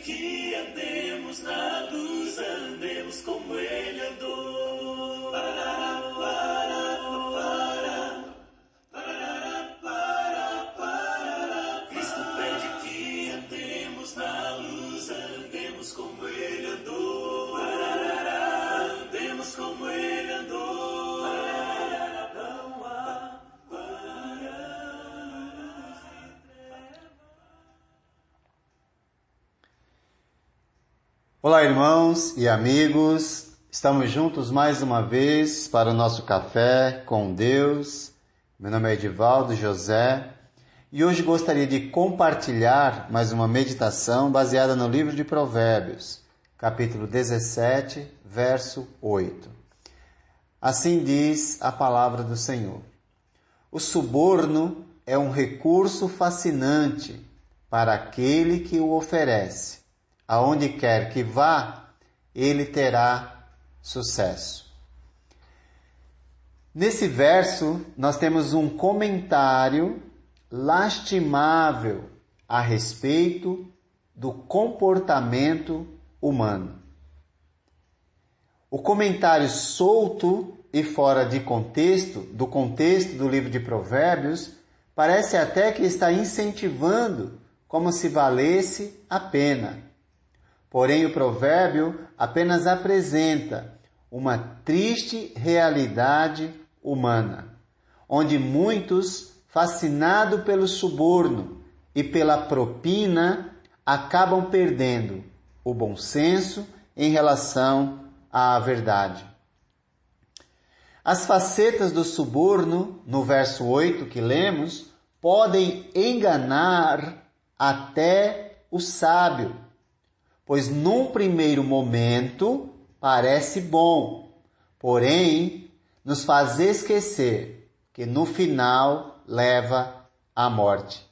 que andemos na luz, andemos como Ele andou. Parará, pará, pará, parará, pará, parará. Cristo pede que andemos na luz, andemos como Ele andou. Parará, andemos como Ele andou. Parará, não há Olá, irmãos e amigos, estamos juntos mais uma vez para o nosso café com Deus. Meu nome é Edivaldo José e hoje gostaria de compartilhar mais uma meditação baseada no livro de Provérbios, capítulo 17, verso 8. Assim diz a palavra do Senhor: o suborno é um recurso fascinante para aquele que o oferece. Aonde quer que vá, ele terá sucesso. Nesse verso, nós temos um comentário lastimável a respeito do comportamento humano. O comentário solto e fora de contexto, do contexto do livro de Provérbios, parece até que está incentivando como se valesse a pena. Porém, o provérbio apenas apresenta uma triste realidade humana, onde muitos, fascinados pelo suborno e pela propina, acabam perdendo o bom senso em relação à verdade. As facetas do suborno, no verso 8 que lemos, podem enganar até o sábio, pois num primeiro momento parece bom, porém nos faz esquecer que no final leva à morte.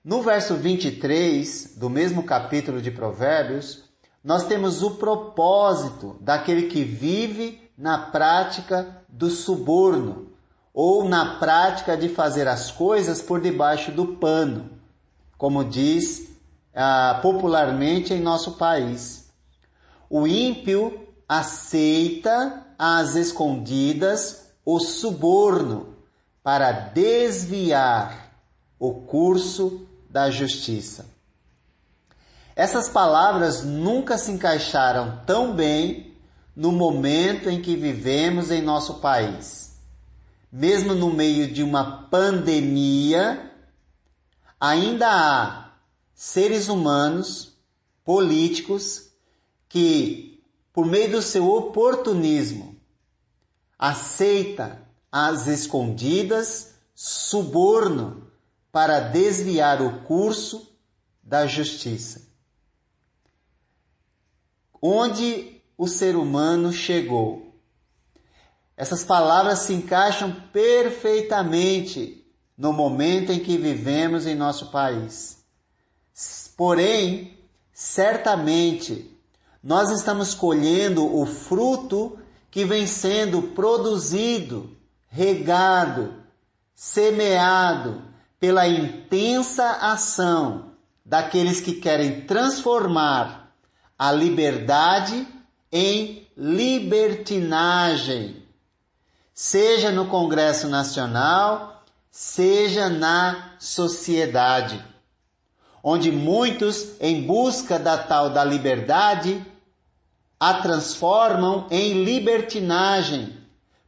No verso 23 do mesmo capítulo de Provérbios, nós temos o propósito daquele que vive na prática do suborno, ou na prática de fazer as coisas por debaixo do pano, como diz popularmente em nosso país. O ímpio aceita às escondidas o suborno para desviar o curso da justiça. Essas palavras nunca se encaixaram tão bem no momento em que vivemos em nosso país. Mesmo no meio de uma pandemia, ainda há seres humanos, políticos, que, por meio do seu oportunismo, aceita às escondidas suborno para desviar o curso da justiça. Onde o ser humano chegou? Essas palavras se encaixam perfeitamente no momento em que vivemos em nosso país. Porém, certamente, nós estamos colhendo o fruto que vem sendo produzido, regado, semeado pela intensa ação daqueles que querem transformar a liberdade em libertinagem, seja no Congresso Nacional, seja na sociedade, onde muitos, em busca da tal da liberdade, a transformam em libertinagem,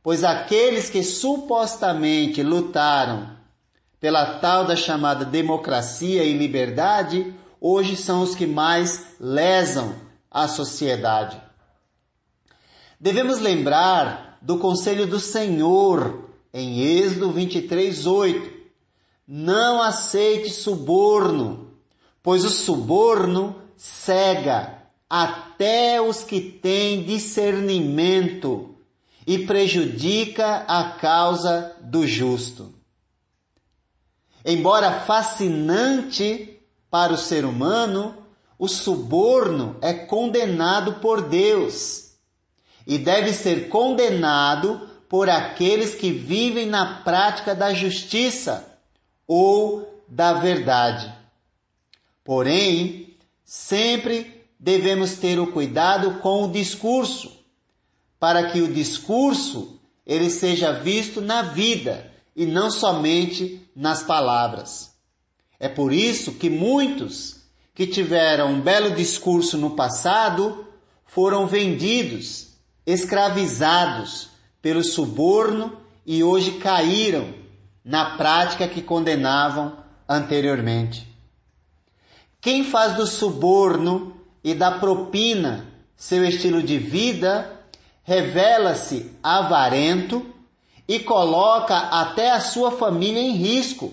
pois aqueles que supostamente lutaram pela tal da chamada democracia e liberdade, hoje são os que mais lesam a sociedade. Devemos lembrar do conselho do Senhor em Êxodo 23:8. Não aceite suborno, pois o suborno cega até os que têm discernimento e prejudica a causa do justo. Embora fascinante para o ser humano, o suborno é condenado por Deus e deve ser condenado por aqueles que vivem na prática da justiça ou da verdade. Porém, sempre devemos ter o cuidado com o discurso, para que o discurso ele seja visto na vida e não somente nas palavras. É por isso que muitos que tiveram um belo discurso no passado foram vendidos, escravizados pelo suborno e hoje caíram na prática que condenavam anteriormente. Quem faz do suborno e da propina seu estilo de vida, revela-se avarento e coloca até a sua família em risco,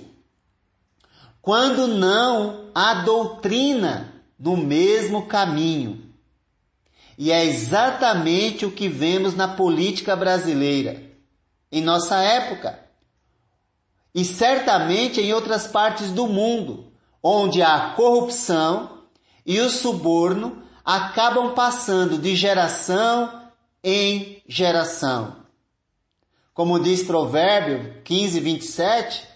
quando não a doutrina no mesmo caminho. E é exatamente o que vemos na política brasileira, em nossa época, e certamente em outras partes do mundo, onde a corrupção e o suborno acabam passando de geração em geração. Como diz Provérbio 15, 27,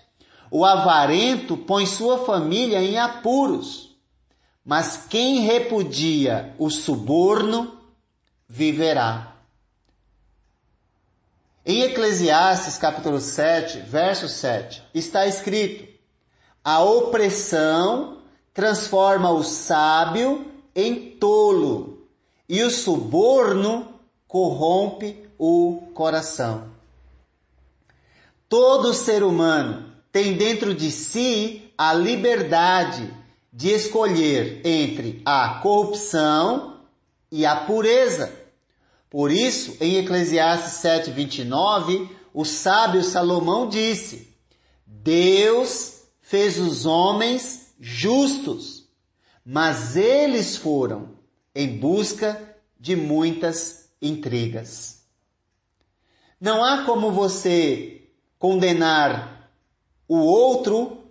o avarento põe sua família em apuros, mas quem repudia o suborno viverá. Em Eclesiastes capítulo 7, verso 7, está escrito: a opressão transforma o sábio em tolo, e o suborno corrompe o coração. Todo ser humano tem dentro de si a liberdade de escolher entre a corrupção e a pureza. Por isso, em Eclesiastes 7, 29, o sábio Salomão disse: Deus fez os homens justos, mas eles foram em busca de muitas intrigas. Não há como você condenar o outro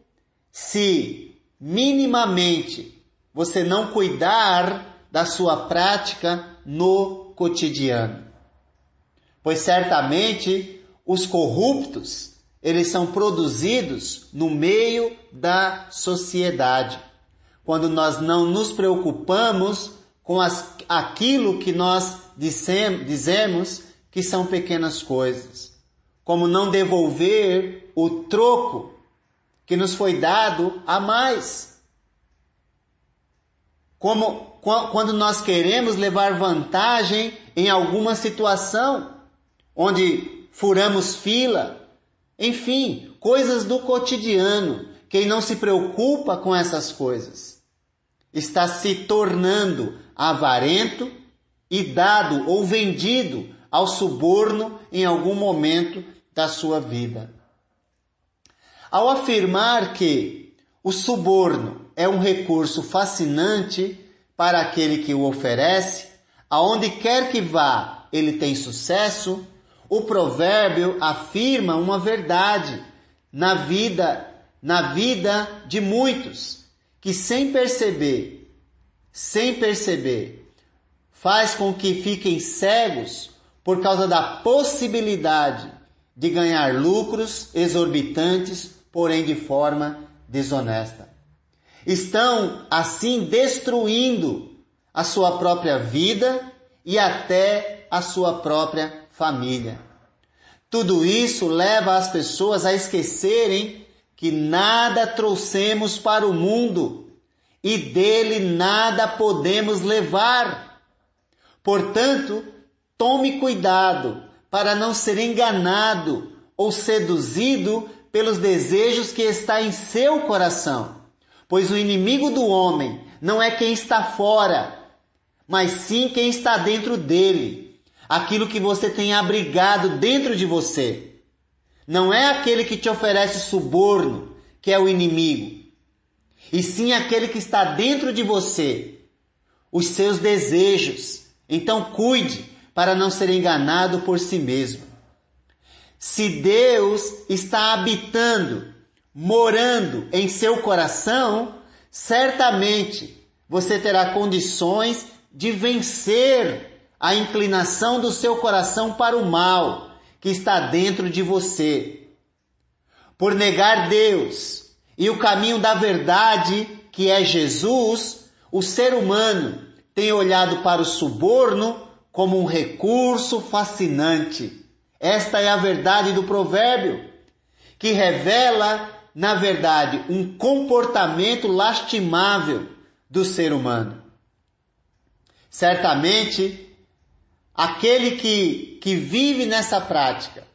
se minimamente você não cuidar da sua prática no cotidiano. Pois certamente os corruptos, eles são produzidos no meio da sociedade, quando nós não nos preocupamos com aquilo que nós dizemos que são pequenas coisas, como não devolver o troco que nos foi dado a mais. Como quando nós queremos levar vantagem em alguma situação, onde furamos fila, enfim, coisas do cotidiano. Quem não se preocupa com essas coisas está se tornando avarento e dado ou vendido ao suborno em algum momento da sua vida. Ao afirmar que o suborno é um recurso fascinante para aquele que o oferece, aonde quer que vá, ele tem sucesso, o provérbio afirma uma verdade na vida de muitos, que sem perceber, faz com que fiquem cegos por causa da possibilidade de ganhar lucros exorbitantes, porém de forma desonesta. Estão, assim, destruindo a sua própria vida e até a sua própria família. Tudo isso leva as pessoas a esquecerem que nada trouxemos para o mundo e dele nada podemos levar. Portanto, tome cuidado para não ser enganado ou seduzido pelos desejos que está em seu coração, pois o inimigo do homem não é quem está fora, mas sim quem está dentro dele, aquilo que você tem abrigado dentro de você. Não é aquele que te oferece suborno que é o inimigo, e sim aquele que está dentro de você, os seus desejos. Então cuide para não ser enganado por si mesmo. Se Deus está habitando, morando em seu coração, certamente você terá condições de vencer a inclinação do seu coração para o mal que está dentro de você. Por negar Deus e o caminho da verdade, que é Jesus, O ser humano tem olhado para o suborno como um recurso fascinante. Esta é a verdade do provérbio, que revela, na verdade, um comportamento lastimável do ser humano. Certamente, aquele que vive nessa prática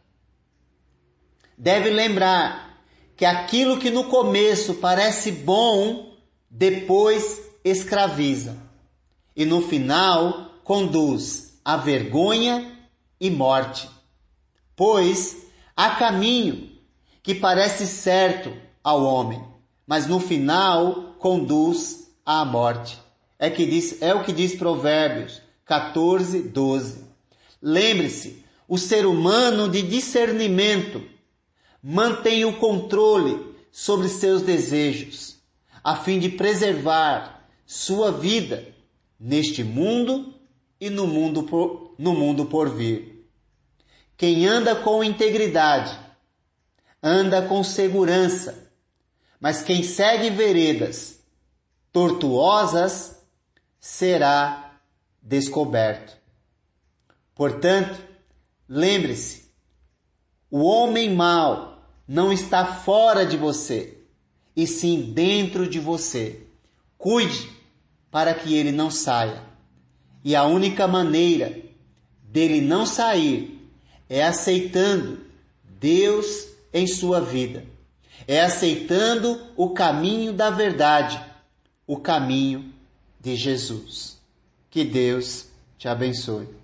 deve lembrar que aquilo que no começo parece bom, depois escraviza e no final conduz à vergonha e morte. Pois há caminho que parece certo ao homem, mas no final conduz à morte. É o que diz Provérbios 14, 12. Lembre-se, o ser humano de discernimento mantém o controle sobre seus desejos, a fim de preservar sua vida neste mundo e no mundo por vir. Quem anda com integridade, anda com segurança, mas quem segue veredas tortuosas será descoberto. Portanto, lembre-se, o homem mau não está fora de você, e sim dentro de você. Cuide para que ele não saia. E a única maneira dele não sair é aceitando Deus em sua vida. É aceitando o caminho da verdade, o caminho de Jesus. Que Deus te abençoe.